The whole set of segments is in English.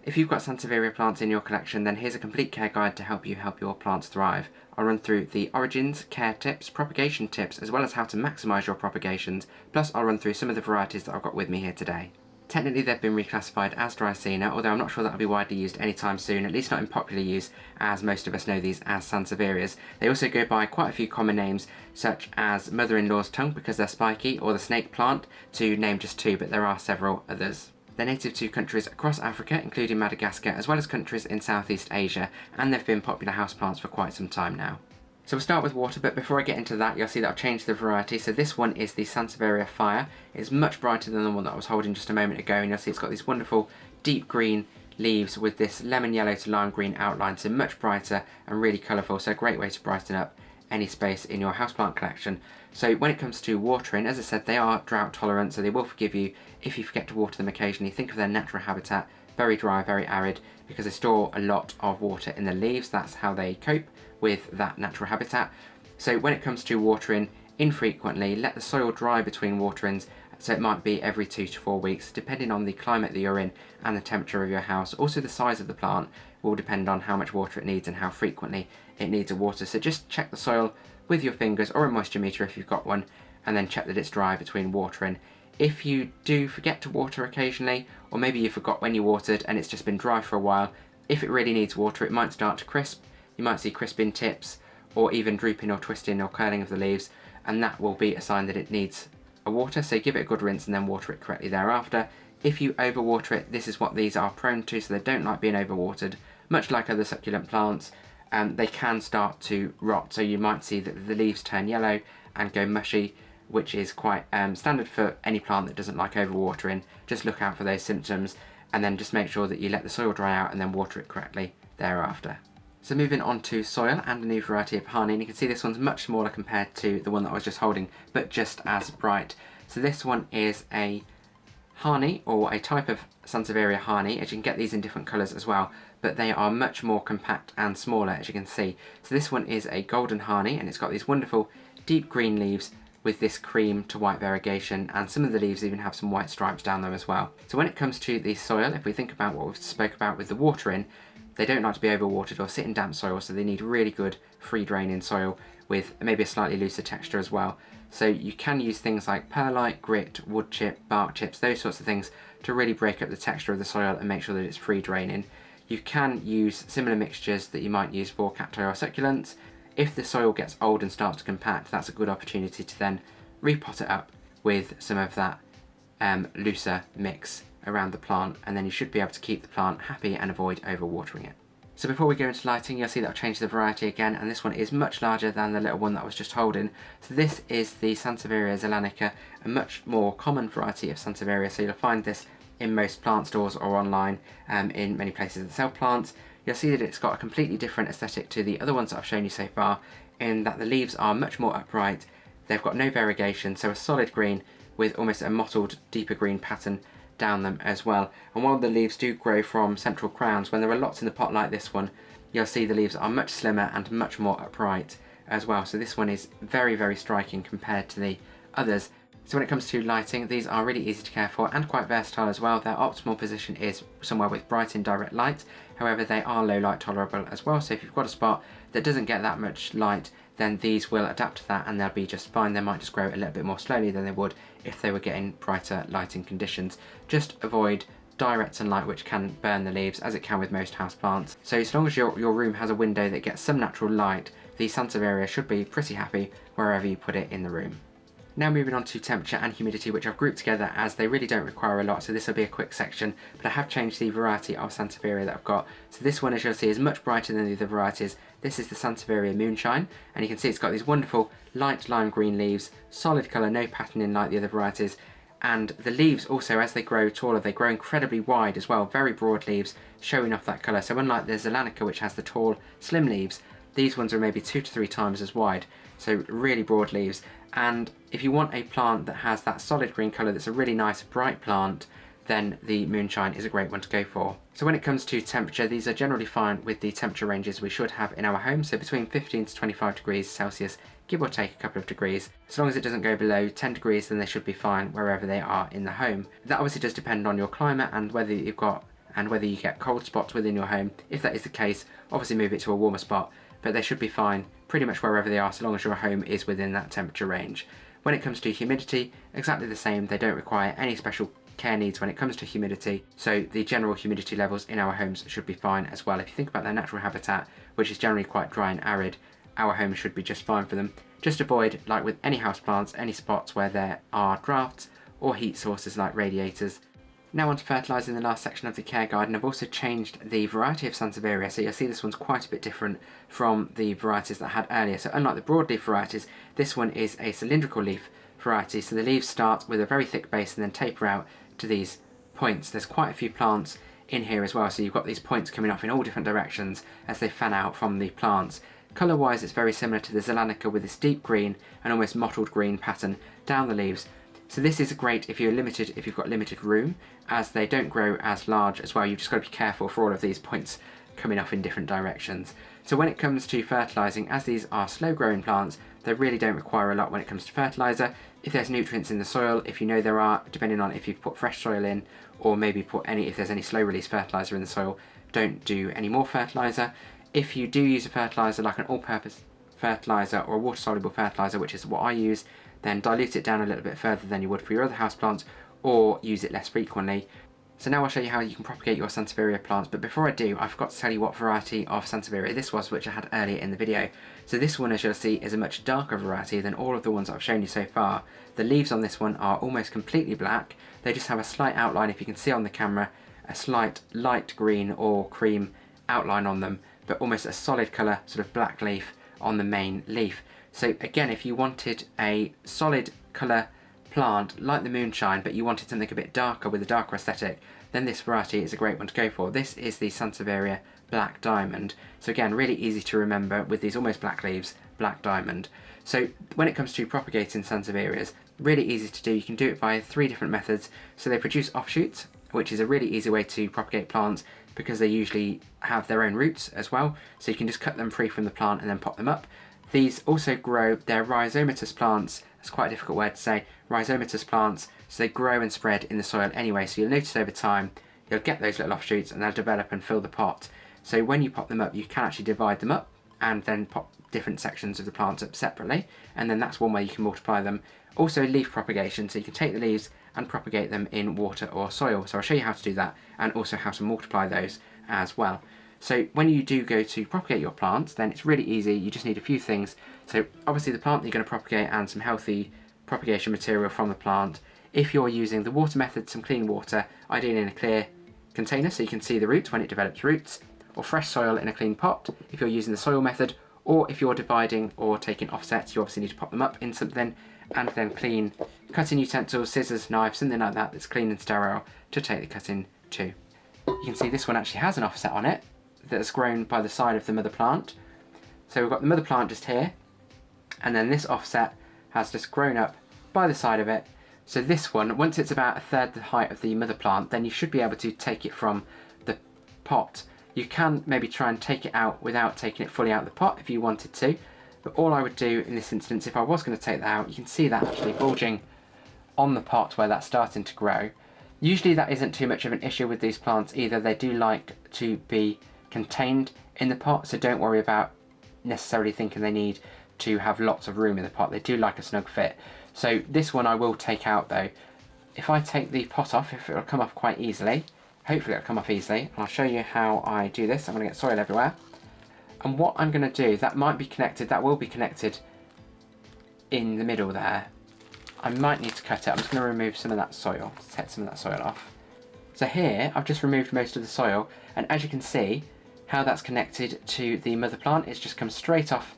If you've got Sansevieria plants in your collection, then here's a complete care guide to help you help your plants thrive. I'll run through the origins, care tips, propagation tips, as well as how to maximise your propagations, plus I'll run through some of the varieties that I've got with me here today. Technically they've been reclassified as Dracena, although I'm not sure that'll be widely used anytime soon, at least not in popular use, as most of us know these as Sansevierias. They also go by quite a few common names, such as mother-in-law's tongue because they're spiky, or the snake plant, to name just two, but there are several others. They're native to countries across Africa, including Madagascar, as well as countries in Southeast Asia, and they've been popular houseplants for quite some time now. So we'll start with water, but before I get into that, you'll see that I've changed the variety. So this one is the Sansevieria Fire. It's much brighter than the one that I was holding just a moment ago, and you'll see it's got these wonderful deep green leaves with this lemon yellow to lime green outline, so much brighter and really colourful, so a great way to brighten up any space in your houseplant collection. So when it comes to watering, as I said, they are drought tolerant, so they will forgive you if you forget to water them occasionally. Think of their natural habitat, very dry, very arid, because they store a lot of water in the leaves. That's how they cope with that natural habitat. So when it comes to watering, infrequently, let the soil dry between waterings, so it might be every 2 to 4 weeks, depending on the climate that you're in and the temperature of your house. Also the size of the plant will depend on how much water it needs and how frequently it needs a water. So just check the soil with your fingers or a moisture meter if you've got one, and then check that it's dry between watering. If you do forget to water occasionally, or maybe you forgot when you watered and it's just been dry for a while, if it really needs water, it might start to crisp. You might see crisping tips, or even drooping or twisting or curling of the leaves, and that will be a sign that it needs a water, so give it a good rinse and then water it correctly thereafter. If you overwater it, this is what these are prone to, so they don't like being overwatered. Much like other succulent plants, they can start to rot, so you might see that the leaves turn yellow and go mushy, which is quite standard for any plant that doesn't like overwatering. Just look out for those symptoms, and then just make sure that you let the soil dry out and then water it correctly thereafter. So moving on to soil and a new variety of honey, and you can see this one's much smaller compared to the one that I was just holding, but just as bright. So this one is a honey, or a type of Sansevieria honey, as you can get these in different colours as well, but they are much more compact and smaller, as you can see. So this one is a golden honey, and it's got these wonderful deep green leaves with this cream to white variegation, and some of the leaves even have some white stripes down them as well. So when it comes to the soil, if we think about what we've spoke about with the watering, they don't like to be overwatered or sit in damp soil, so they need really good free draining soil with maybe a slightly looser texture as well. So you can use things like perlite, grit, wood chip, bark chips, those sorts of things to really break up the texture of the soil and make sure that it's free draining. You can use similar mixtures that you might use for cacti or succulents. If the soil gets old and starts to compact, that's a good opportunity to then repot it up with some of that looser mix around the plant, and then you should be able to keep the plant happy and avoid overwatering it. So before we go into lighting, you'll see that I've changed the variety again, and this one is much larger than the little one that I was just holding. So this is the Sansevieria zelanica, a much more common variety of Sansevieria, so you'll find this in most plant stores or online in many places that sell plants. You'll see that it's got a completely different aesthetic to the other ones that I've shown you so far, in that the leaves are much more upright, they've got no variegation, so a solid green with almost a mottled deeper green pattern down them as well. And while the leaves do grow from central crowns, when there are lots in the pot like this one, you'll see the leaves are much slimmer and much more upright as well. So this one is very, very striking compared to the others. So when it comes to lighting, these are really easy to care for and quite versatile as well. Their optimal position is somewhere with bright indirect light. However, they are low light tolerable as well. So if you've got a spot that doesn't get that much light, then these will adapt to that and they'll be just fine. They might just grow a little bit more slowly than they would if they were getting brighter lighting conditions. Just avoid direct sunlight, which can burn the leaves, as it can with most houseplants. So as long as your room has a window that gets some natural light, the Sansevieria should be pretty happy wherever you put it in the room. Now moving on to temperature and humidity, which I've grouped together as they really don't require a lot, so this will be a quick section, but I have changed the variety of Sansevieria that I've got. So this one, as you'll see, is much brighter than the other varieties. This is the Sansevieria Moonshine, and you can see it's got these wonderful light lime green leaves, solid colour, no patterning like the other varieties, and the leaves also, as they grow taller, they grow incredibly wide as well, very broad leaves, showing off that colour. So unlike the Zelanica, which has the tall, slim leaves, these ones are maybe 2 to 3 times as wide, so really broad leaves. And if you want a plant that has that solid green colour that's a really nice bright plant, then the Moonshine is a great one to go for. So when it comes to temperature, these are generally fine with the temperature ranges we should have in our home, so between 15 to 25 degrees Celsius, give or take a couple of degrees. As long as it doesn't go below 10 degrees, then they should be fine wherever they are in the home. That obviously does depend on your climate and whether you've got and whether you get cold spots within your home. If that is the case, obviously move it to a warmer spot, but they should be fine pretty much wherever they are so long as your home is within that temperature range. When it comes to humidity, exactly the same. They don't require any special care needs when it comes to humidity, so the general humidity levels in our homes should be fine as well. If you think about their natural habitat, which is generally quite dry and arid, our home should be just fine for them. Just avoid, like with any houseplants, any spots where there are drafts or heat sources like radiators. Now on to fertilising, the last section of the care guide, and I've also changed the variety of Sansevieria, so you'll see this one's quite a bit different from the varieties that I had earlier. So unlike the broadleaf varieties, this one is a cylindrical leaf variety, so the leaves start with a very thick base and then taper out to these points. There's quite a few plants in here as well, so you've got these points coming off in all different directions as they fan out from the plants. Colour wise it's very similar to the Zelanica with this deep green and almost mottled green pattern down the leaves. So this is great if you've got limited room, as they don't grow as large as well. You've just got to be careful for all of these points coming off in different directions. So when it comes to fertilising, as these are slow growing plants, they really don't require a lot when it comes to fertiliser. If there's nutrients in the soil, if you know there are, depending on if you've put fresh soil in, or maybe if there's any slow release fertiliser in the soil, don't do any more fertiliser. If you do use a fertiliser like an all-purpose fertiliser or a water-soluble fertiliser, which is what I use, then dilute it down a little bit further than you would for your other houseplants, or use it less frequently. So now I'll show you how you can propagate your Sansevieria plants, but before I do, I forgot to tell you what variety of Sansevieria this was, which I had earlier in the video. So this one, as you'll see, is a much darker variety than all of the ones I've shown you so far. The leaves on this one are almost completely black. They just have a slight outline, if you can see on the camera, a slight light green or cream outline on them, but almost a solid colour, sort of black leaf on the main leaf. So again, if you wanted a solid colour plant like the moonshine, but you wanted something a bit darker with a darker aesthetic, then this variety is a great one to go for. This is the Sansevieria Black Diamond. So again, really easy to remember with these almost black leaves, Black Diamond. So when it comes to propagating Sansevierias, really easy to do. You can do it via 3 different methods. So they produce offshoots, which is a really easy way to propagate plants because they usually have their own roots as well. So you can just cut them free from the plant and then pop them up. These also grow, they're rhizomatous plants. That's quite a difficult word to say. Rhizomatous plants, so they grow and spread in the soil anyway. So you'll notice over time, you'll get those little offshoots and they'll develop and fill the pot. So when you pop them up, you can actually divide them up and then pop different sections of the plants up separately. And then that's one way you can multiply them. Also leaf propagation, so you can take the leaves and propagate them in water or soil. So I'll show you how to do that and also how to multiply those as well. So when you do go to propagate your plants, then it's really easy. You just need a few things. So obviously the plant that you're going to propagate and some healthy propagation material from the plant. If you're using the water method, some clean water, ideally in a clear container so you can see the roots when it develops roots, or fresh soil in a clean pot if you're using the soil method, or if you're dividing or taking offsets, you obviously need to pop them up in something, and then clean cutting utensils, scissors, knives, something like that that's clean and sterile to take the cutting to. You can see this one actually has an offset on it that's grown by the side of the mother plant. So we've got the mother plant just here, and then this offset has just grown up by the side of it. So this one, once it's about 1/3 the height of the mother plant, then you should be able to take it from the pot. You can maybe try and take it out without taking it fully out of the pot if you wanted to, but all I would do in this instance, if I was going to take that out, you can see that actually bulging on the pot where that's starting to grow. Usually that isn't too much of an issue with these plants either. They do like to be contained in the pot, so don't worry about necessarily thinking they need to have lots of room in the pot. They do like a snug fit. So this one I will take out though. If I take the pot off, if it'll come off quite easily, hopefully it'll come off easily, and I'll show you how I do this. I'm going to get soil everywhere, and what I'm going to do, that might be connected, that will be connected in the middle there. I might need to cut it. I'm just going to remove some of that soil, take some of that soil off. So here I've just removed most of the soil, and as you can see how that's connected to the mother plant, it's just come straight off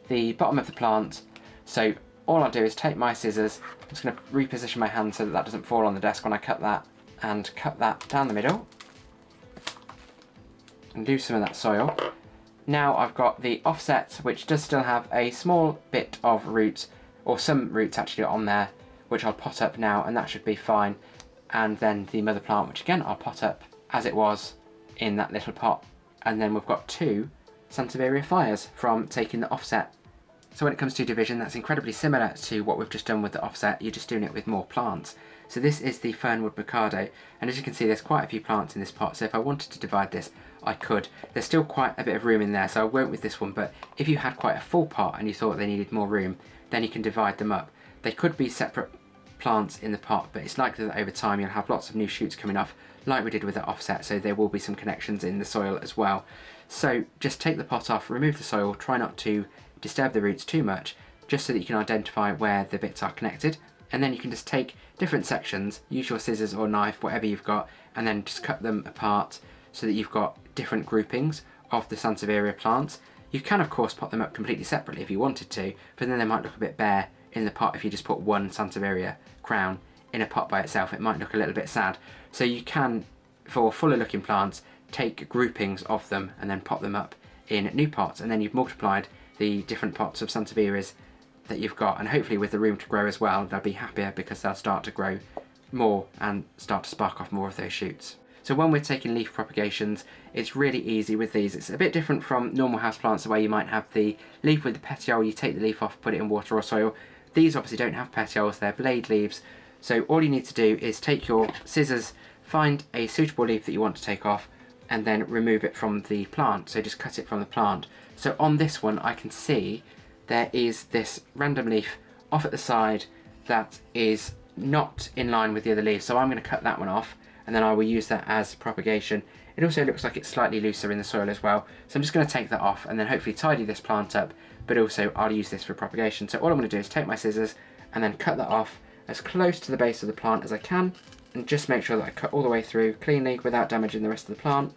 the bottom of the plant. So all I'll do is take my scissors, I'm just going to reposition my hand so that that doesn't fall on the desk when I cut that, and cut that down the middle and do some of that soil. Now I've got the offset, which does still have a small bit of roots, or some roots actually on there, which I'll pot up now, and that should be fine. And then the mother plant, which again I'll pot up as it was in that little pot. And then we've got 2 Sansevieria fires from taking the offset So when it comes to division, that's incredibly similar to what we've just done with the offset, you're just doing it with more plants. So this is the Fernwood Mikado, and as you can see there's quite a few plants in this pot, so if I wanted to divide this, I could. There's still quite a bit of room in there, so I won't with this one, but if you had quite a full pot and you thought they needed more room, then you can divide them up. They could be separate plants in the pot, but it's likely that over time you'll have lots of new shoots coming off, like we did with the offset, so there will be some connections in the soil as well. So just take the pot off, remove the soil, try not to disturb the roots too much, just so that you can identify where the bits are connected, and then you can just take different sections, use your scissors or knife, whatever you've got, and then just cut them apart so that you've got different groupings of the Sansevieria plants. You can of course pot them up completely separately if you wanted to, but then they might look a bit bare in the pot if you just put one Sansevieria crown in a pot by itself. It might look a little bit sad. So you can, for fuller looking plants, take groupings of them and then pot them up in new pots, and then you've multiplied the different pots of Sansevierias that you've got, and hopefully with the room to grow as well, they'll be happier because they'll start to grow more and start to spark off more of those shoots. So when we're taking leaf propagations, it's really easy with these. It's a bit different from normal houseplants where you might have the leaf with the petiole, you take the leaf off, put it in water or soil. These obviously don't have petioles, they're blade leaves. So all you need to do is take your scissors, find a suitable leaf that you want to take off, and then remove it from the plant. So just cut it from the plant. So on this one I can see there is this random leaf off at the side that is not in line with the other leaves. So I'm going to cut that one off, and then I will use that as propagation. It also looks like it's slightly looser in the soil as well. So I'm just going to take that off and then hopefully tidy this plant up, but also I'll use this for propagation. So all I'm going to do is take my scissors and then cut that off as close to the base of the plant as I can, and just make sure that I cut all the way through cleanly without damaging the rest of the plant.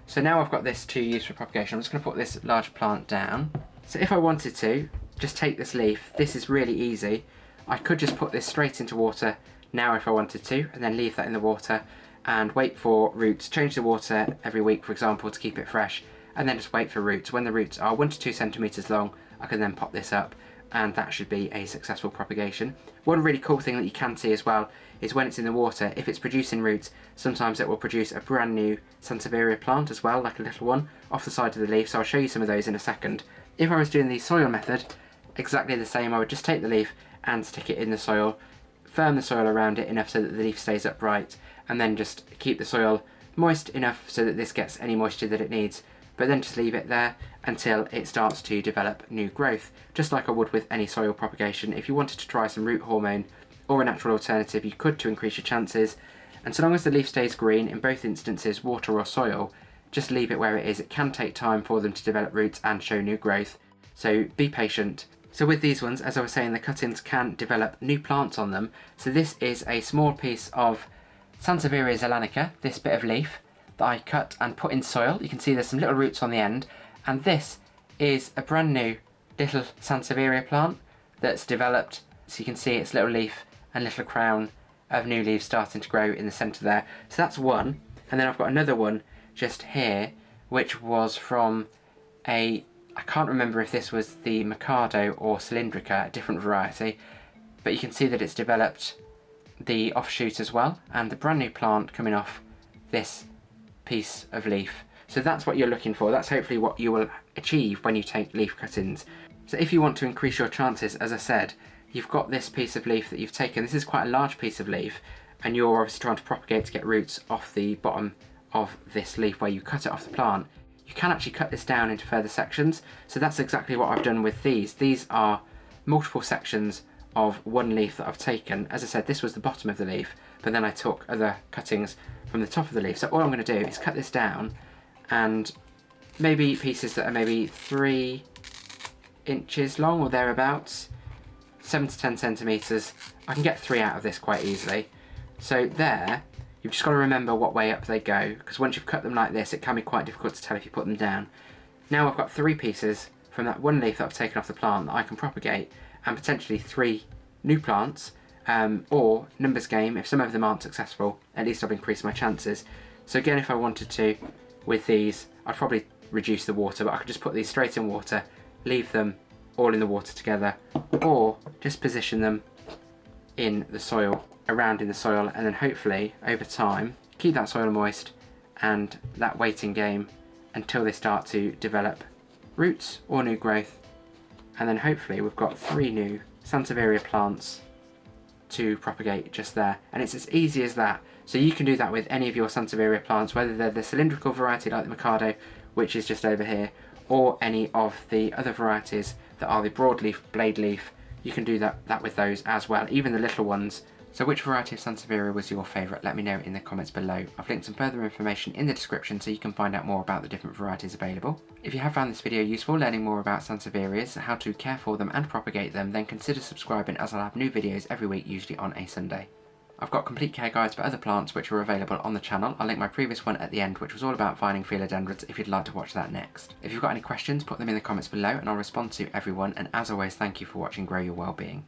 So now I've got this to use for propagation. I'm just going to put this large plant down. So if I wanted to just take this leaf, this is really easy. I could just put this straight into water now if I wanted to, and then leave that in the water and wait for roots. Change the water every week, for example, to keep it fresh, and then just wait for roots. When the roots are 1 to 2 centimeters long, I can then pop this up, and that should be a successful propagation. One really cool thing that you can see as well is when it's in the water, if it's producing roots, sometimes it will produce a brand new Sansevieria plant as well, like a little one, off the side of the leaf. So I'll show you some of those in a second. If I was doing the soil method, exactly the same. I would just take the leaf and stick it in the soil, firm the soil around it enough so that the leaf stays upright, and then just keep the soil moist enough so that this gets any moisture that it needs, but then just leave it there until it starts to develop new growth, just like I would with any soil propagation. If you wanted to try some root hormone or a natural alternative, you could to increase your chances, and so long as the leaf stays green, in both instances water or soil, just leave it where it is. It can take time for them to develop roots and show new growth, so be patient. So with these ones, as I was saying, the cuttings can develop new plants on them. So this is a small piece of Sansevieria zelanica, this bit of leaf that I cut and put in soil. You can see there's some little roots on the end, and this is a brand new little Sansevieria plant that's developed. So you can see its little leaf and little crown of new leaves starting to grow in the centre there. So that's one, and then I've got another one just here, which was from I can't remember if this was the Mikado or Cylindrica, a different variety, but you can see that it's developed the offshoot as well, and the brand new plant coming off this piece of leaf. So that's what you're looking for. That's hopefully what you will achieve when you take leaf cuttings. So if you want to increase your chances, as I said, you've got this piece of leaf that you've taken. This is quite a large piece of leaf, and you're obviously trying to propagate to get roots off the bottom of this leaf where you cut it off the plant. You can actually cut this down into further sections, so that's exactly what I've done with these. These are multiple sections of one leaf that I've taken. As I said, this was the bottom of the leaf, but then I took other cuttings from the top of the leaf. So all I'm going to do is cut this down, and maybe pieces that are maybe 3 inches long or thereabouts, 7 to 10 centimeters. I can get 3 out of this quite easily. So there, you've just got to remember what way up they go, because once you've cut them like this, it can be quite difficult to tell if you put them down. Now I've got 3 pieces from that one leaf that I've taken off the plant that I can propagate, and potentially 3 new plants, or numbers game. If some of them aren't successful, at least I've increased my chances. So again, if I wanted to, with these, I'd probably reduce the water, but I could just put these straight in water, leave them all in the water together, or just position them in the soil, around in the soil, and then hopefully over time keep that soil moist and that waiting game until they start to develop roots or new growth, And then hopefully we've got 3 new Sansevieria plants to propagate just there. And it's as easy as that. So you can do that with any of your Sansevieria plants, whether they're the cylindrical variety like the Mikado, which is just over here, or any of the other varieties that are the broadleaf, blade leaf. You can do that with those as well, even the little ones. So which variety of Sansevieria was your favourite? Let me know in the comments below. I've linked some further information in the description so you can find out more about the different varieties available. If you have found this video useful learning more about Sansevierias, how to care for them and propagate them, then consider subscribing as I'll have new videos every week, usually on a Sunday. I've got complete care guides for other plants which are available on the channel. I'll link my previous one at the end, which was all about Vining Philodendrons, if you'd like to watch that next. If you've got any questions, put them in the comments below and I'll respond to everyone, and as always, thank you for watching Grow Your Wellbeing.